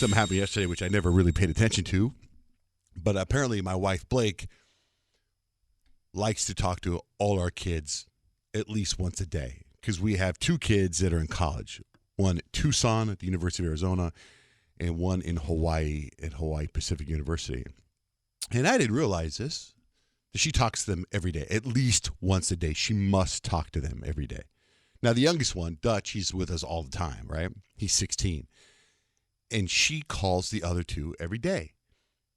something happened yesterday, which I never really paid attention to. But apparently my wife, Blake, likes to talk to all our kids at least once a day because we have 2 kids that are in college, one at Tucson at the University of Arizona and one in Hawaii at Hawaii Pacific University. And I didn't realize this. She talks to them every day, at least once a day. She must talk to them every day. Now, the youngest one, Dutch, he's with us all the time, right? He's 16. And she calls the other 2 every day.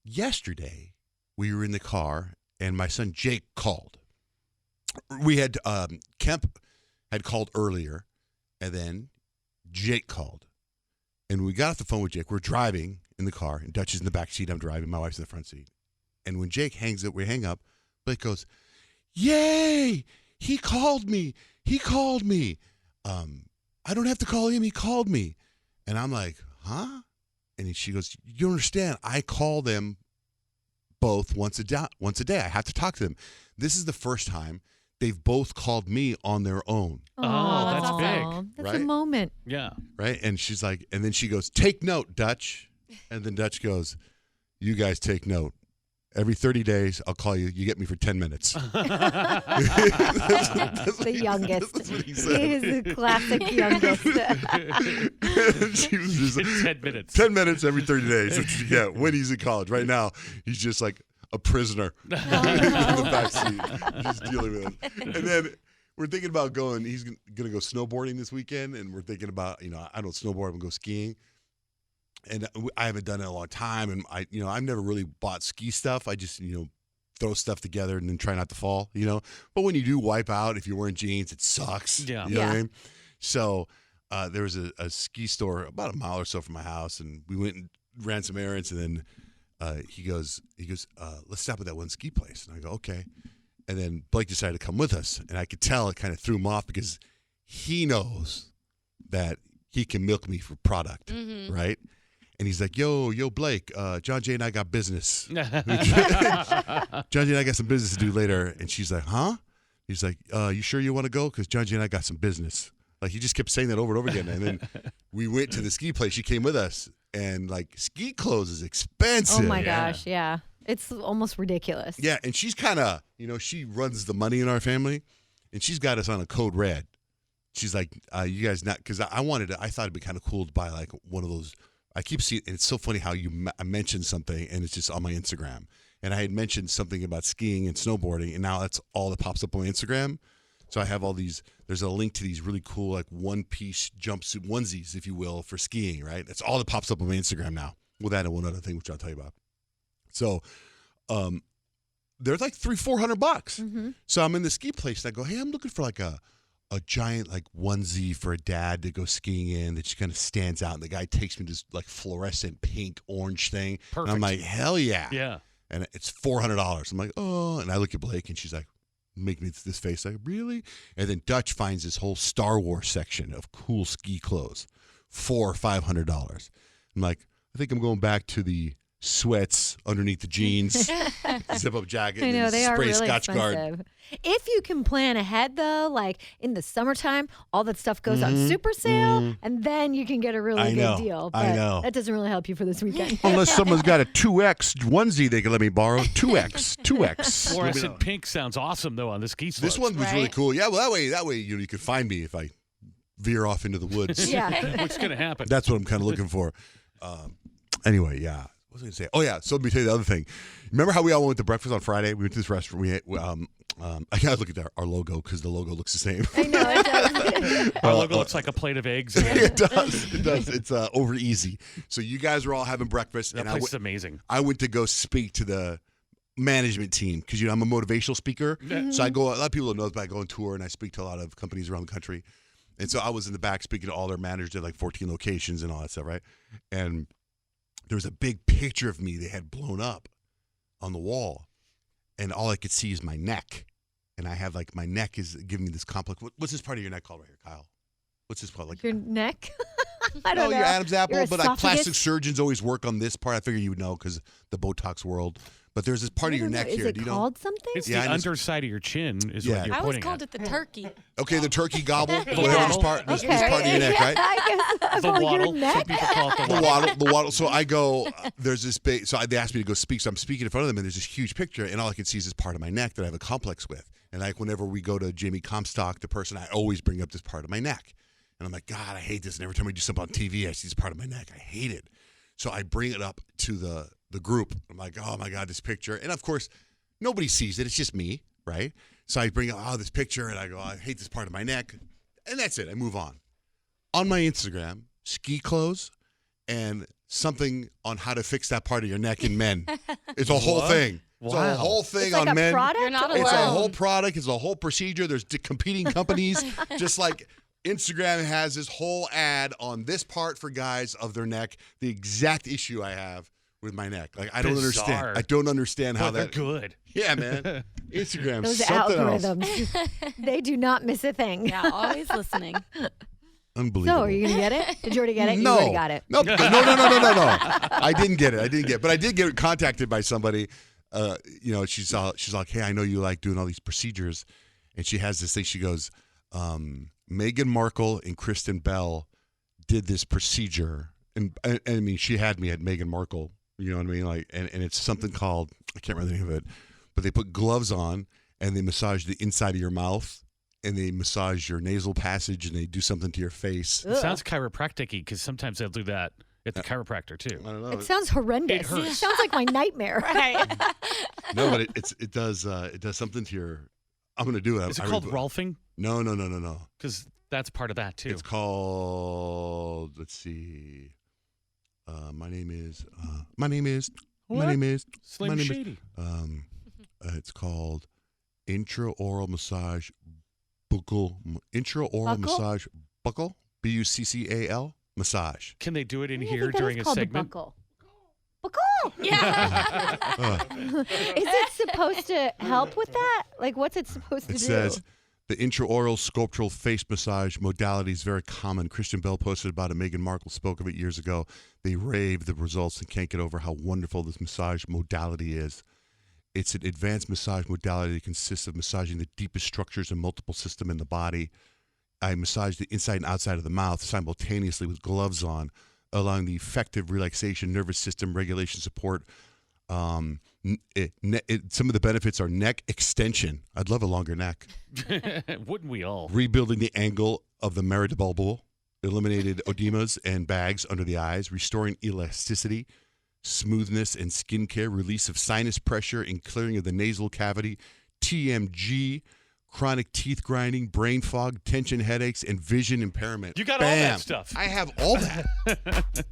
Yesterday, we were in the car, and my son Jake called. We had Kemp had called earlier, and then Jake called. And we got off the phone with Jake. We're driving in the car, and Dutch is in the back seat. I'm driving. My wife's in the front seat. And when Jake hangs up, we hang up. Blake goes, "Yay! He called me. He called me. I don't have to call him. He called me." And I'm like, "Huh?" And she goes, "You don't understand. I call them both once a day. I have to talk to them. This is the first time they've both called me on their own." Oh, that's awesome. big. That's a moment. Yeah. Right? And she's like, and then she goes, "Take note, Dutch." And then Dutch goes, "You guys take note. Every 30 days, I'll call you. You get me for 10 minutes. The youngest. That's what he said. He is the classic youngest. She was just like, 10 minutes. 10 minutes every 30 days. That's what you get when he's in college. Right now, he's just like a prisoner in the backseat, just dealing with it. And then we're thinking about going. He's going to go snowboarding this weekend, and we're thinking about, I don't snowboard. I'm going to go skiing. And I haven't done it in a long time, and I've never really bought ski stuff. I just, throw stuff together and then try not to fall, But when you do wipe out, if you're wearing jeans, it sucks. Yeah. You know what I mean? So there was a ski store about a mile or so from my house, and we went and ran some errands, and then he goes, "Let's stop at that one ski place." And I go, "Okay." And then Blake decided to come with us, and I could tell it kind of threw him off because he knows that he can milk me for product, right? And he's like, yo, Blake, Johnjay and I got business. Johnjay and I got some business to do later. And she's like, huh? He's like, you sure you want to go? Because Johnjay and I got some business. Like, he just kept saying that over and over again. And then we went to the ski place. She came with us. And, ski clothes is expensive. Oh, my gosh, yeah. It's almost ridiculous. Yeah, and she's kind of, she runs the money in our family. And she's got us on a code red. She's like, you guys not, because I thought it'd be kind of cool to buy, one of those. I keep seeing, and it's so funny how I mentioned something, and it's just on my Instagram. And I had mentioned something about skiing and snowboarding, and now that's all that pops up on my Instagram. So I have all these, there's a link to these really cool, one-piece jumpsuit onesies, if you will, for skiing, right? That's all that pops up on my Instagram now. Well, that and one other thing, which I'll tell you about. So they're like $300-400. Mm-hmm. So I'm in the ski place, and I go, hey, I'm looking for a giant onesie for a dad to go skiing in that just kind of stands out, and the guy takes me to this fluorescent pink orange thing. Perfect. And I'm like, hell yeah. Yeah. And it's $400. I'm like, oh, and I look at Blake, and she's like, making this face like, really? And then Dutch finds this whole Star Wars section of cool ski clothes, $400 or $500. I'm like, I think I'm going back to the sweats underneath the jeans, zip up jacket, I know, and they are spray really Scotch Guard. expensive. If you can plan ahead, though, in the summertime, all that stuff goes on super sale, and then you can get a really good deal. But I know. that doesn't really help you for this weekend. Unless someone's got a 2X onesie they can let me borrow. 2X. Fluorescent pink sounds awesome, though, on the ski slopes. This one was really Right? cool. Yeah, well, that way you can find me if I veer off into the woods. Yeah. What's going to happen? That's what I'm kind of looking for. Anyway, yeah. What was I going to say? Oh, yeah. So let me tell you the other thing. Remember how we all went to breakfast on Friday? We went to this restaurant. I got to look at our logo because the logo looks the same. I know, it does. Our logo looks like a plate of eggs. It does. It does. It's over easy. So you guys were all having breakfast. That place is amazing. I went to go speak to the management team because I'm a motivational speaker. So I go. A lot of people don't know this, but I go on tour and I speak to a lot of companies around the country. And so I was in the back speaking to all their managers at 14 locations and all that stuff, right? And there was a big picture of me they had blown up on the wall, and all I could see is my neck. And I have my neck is giving me this complex. What's this part of your neck called right here, Kyle? What's this part? Your neck? I don't know. Your Adam's apple, Your but esophagus? plastic surgeons always work on this part. I figure you would know because the Botox world. but there's this part of your neck Is here. it Do you know? called something? It's Yeah, the I just- underside of your chin is Yeah. what you're I always pointing called at. it the turkey. Okay, the turkey gobble, whatever waddle. this part, this part of your neck, right? I guess The your waddle. Some neck. people call it the The waddle. the waddle. So I go, there's this big, so they asked me to go speak. So I'm speaking in front of them, and there's this huge picture, and all I can see is this part of my neck that I have a complex with. And like whenever we go to Jamie Comstock, the person, I always bring up this part of my neck. And I'm like, God, I hate this. And every time we do something on TV, I see this part of my neck. I hate it. So I bring it up to the group. I'm like, oh my God, this picture. And of course, nobody sees it. It's just me, right? So I bring up, this picture, and I go, I hate this part of my neck. And that's it. I move on. On my Instagram, ski clothes and something on how to fix that part of your neck in men. It's a whole thing. It's a Wow. whole thing It's like on a men. product. You're not or- It's a alone. whole product. It's a whole procedure. There's competing companies. Just like Instagram has this whole ad on this part for guys of their neck, the exact issue I have with my neck. Like I don't Bizarre. understand. I don't understand how But they're that. good. Yeah, man. Instagram, Those something else. algorithms, they do not miss a thing. Yeah, always listening. Unbelievable. So, are you gonna get it? Did you already get it? No. You already got it. No. I didn't get it. But I did get contacted by somebody. She's like, hey, I know you like doing all these procedures, and she has this thing. She goes, Meghan Markle and Kristen Bell did this procedure, and I mean, she had me at Meghan Markle. You know what I mean? Like, and it's something called, I can't remember the name of it, but they put gloves on and they massage the inside of your mouth. And they massage your nasal passage, and they do something to your face. It sounds chiropractic-y because sometimes they'll do that at the chiropractor too. I don't know. It sounds horrendous. It hurts. sounds like my nightmare. Right. No, but it does something to your. I'm gonna do it. Is it called Rolfing? No. Because that's part of that too. It's called. Let's see. My name is. Slim Shady. It's called intraoral massage buccal. Intraoral Buccal? massage buccal. Buccal massage. Can they do it in I here think that during is a called the segment? buckle. Buckle. Yeah. Is it supposed to help with that? Like, what's it supposed to It do? says the intraoral sculptural face massage modality is very common. Kristen Bell posted about it. Meghan Markle spoke of it years ago. They rave the results and can't get over how wonderful this massage modality is. It's an advanced massage modality that consists of massaging the deepest structures and multiple systems in the body. I massage the inside and outside of the mouth simultaneously with gloves on, allowing the effective relaxation, nervous system regulation support. Some of the benefits are neck extension. I'd love a longer neck. Wouldn't we all? Rebuilding the angle of the meridibulbal, eliminated odemas and bags under the eyes, restoring elasticity, smoothness and skincare, release of sinus pressure and clearing of the nasal cavity, TMG, chronic teeth grinding, brain fog, tension headaches, and vision impairment. You got all Bam. that stuff. I have all that.